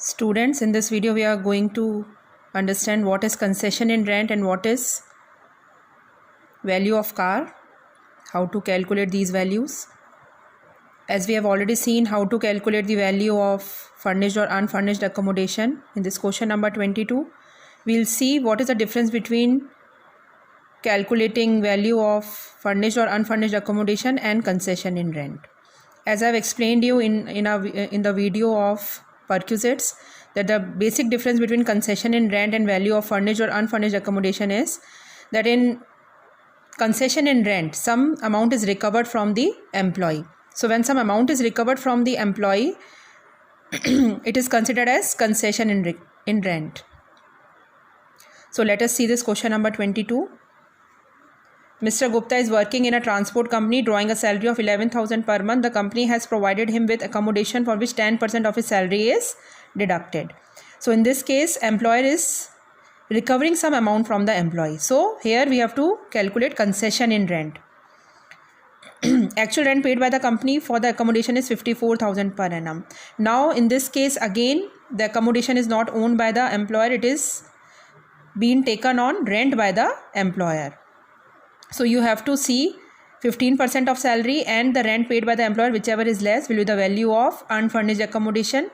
Students, in this video we are going to understand what is concession in rent and what is value of car, how to calculate these values. As we have already seen how to calculate the value of furnished or unfurnished accommodation, in this question number 22, we will see what is the difference between calculating value of furnished or unfurnished accommodation and concession in rent. As I have explained you in the video of perquisites, that the basic difference between concession in rent and value of furnished or unfurnished accommodation is that in concession in rent, some amount is recovered from the employee. So when some amount is recovered from the employee, it is considered as concession in rent. So let us see this question number 22. Mr. Gupta is working in a transport company drawing a salary of 11,000 per month. The company has provided him with accommodation for which 10% of his salary is deducted. So in this case, employer is recovering some amount from the employee. So here we have to calculate concession in rent. Actual rent paid by the company for the accommodation is 54,000 per annum. Now in this case again, the accommodation is not owned by the employer, it is being taken on rent by the employer. So you have to see 15% of salary and the rent paid by the employer, whichever is less will be the value of unfurnished accommodation,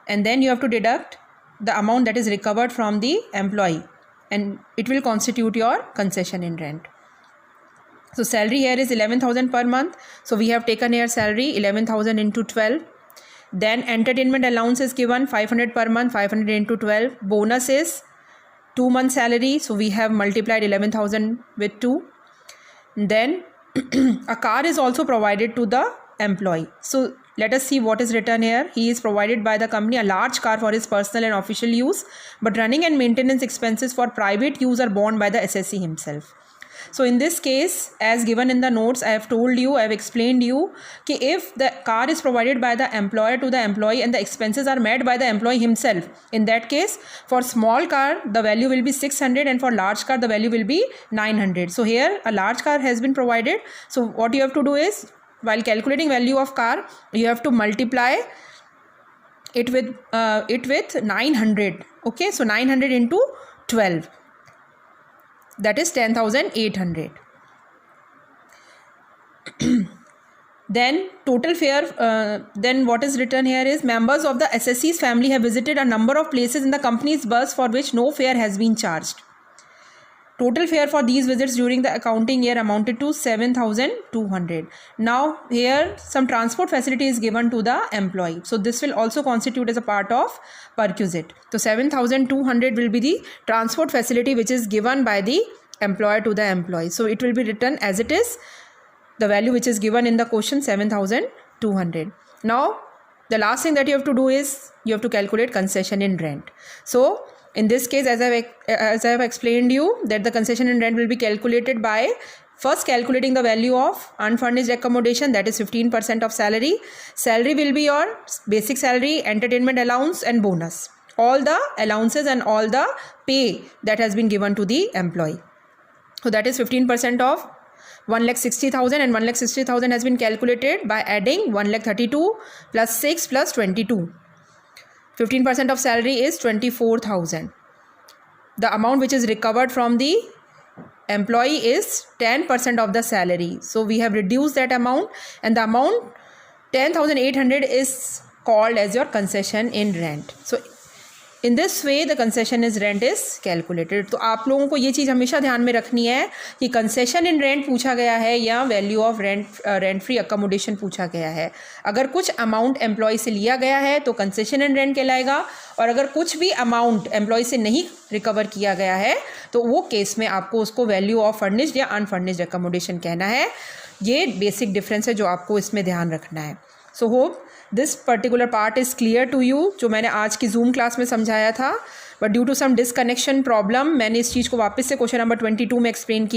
and then you have to deduct the amount that is recovered from the employee and it will constitute your concession in rent. So salary here is 11,000 per month. So we have taken here salary 11,000 into 12. Then entertainment allowance is given 500 per month, 500 into 12. Bonus is 2 months salary, so we have multiplied 11,000 with 2. Then a car is also provided to the employee. So let us see what is written here. He is provided by the company a large car for his personal and official use, but running and maintenance expenses for private use are borne by the SSC himself. So in this case, as given in the notes, I have told you, I have explained you कि if the car is provided by the employer to the employee and the expenses are met by the employee himself, in that case, for small car, the value will be 600 and for large car, the value will be 900. So here, a large car has been provided. So what you have to do is, while calculating value of car, you have to multiply it with 900. Okay, so 900 into 12. That is 10,800. Then total fare, then what is written here is members of the SSC's family have visited a number of places in the company's bus for which no fare has been charged. Total fare for these visits during the accounting year amounted to 7,200. Now here some transport facility is given to the employee. So this will also constitute as a part of perquisite. So 7,200 will be the transport facility which is given by the employer to the employee. So it will be written as it is, the value which is given in the question 7,200. Now the last thing that you have to do is you have to calculate concession in rent. So in this case, as I have explained you, that the concession in rent will be calculated by first calculating the value of unfurnished accommodation, that is 15% of salary. Salary will be your basic salary, entertainment allowance and bonus. All the allowances and all the pay that has been given to the employee. So that is 15% of 1,60,000 and 1,60,000 has been calculated by adding 1,32,000 plus 6 plus 22. 15% of salary is 24,000. The amount which is recovered from the employee is 10% of the salary. So we have reduced that amount and the amount 10,800 is called as your concession in rent. So in this way the concession is rent is calculated. तो आप लोगों को ये चीज़ हमेशा ध्यान में रखनी है कि concession in rent पूछा गया है या value of rent free accommodation पूछा गया है. अगर कुछ amount employee से लिया गया है तो concession in rent कहलाएगा, और अगर कुछ भी amount employee से नहीं recover किया गया है तो वो केस में आपको उसको value of furnished या unfurnished accommodation कहना है. ये basic difference है जो आपको इसमें ध्यान रखना है. So hope this particular part is clear to you, जो मैंने आज की Zoom क्लास में समझाया था, but due to some disconnection problem मैंने इस चीज़ को वापस से क्वेश्चन नंबर 22 में एक्सप्लेन किया.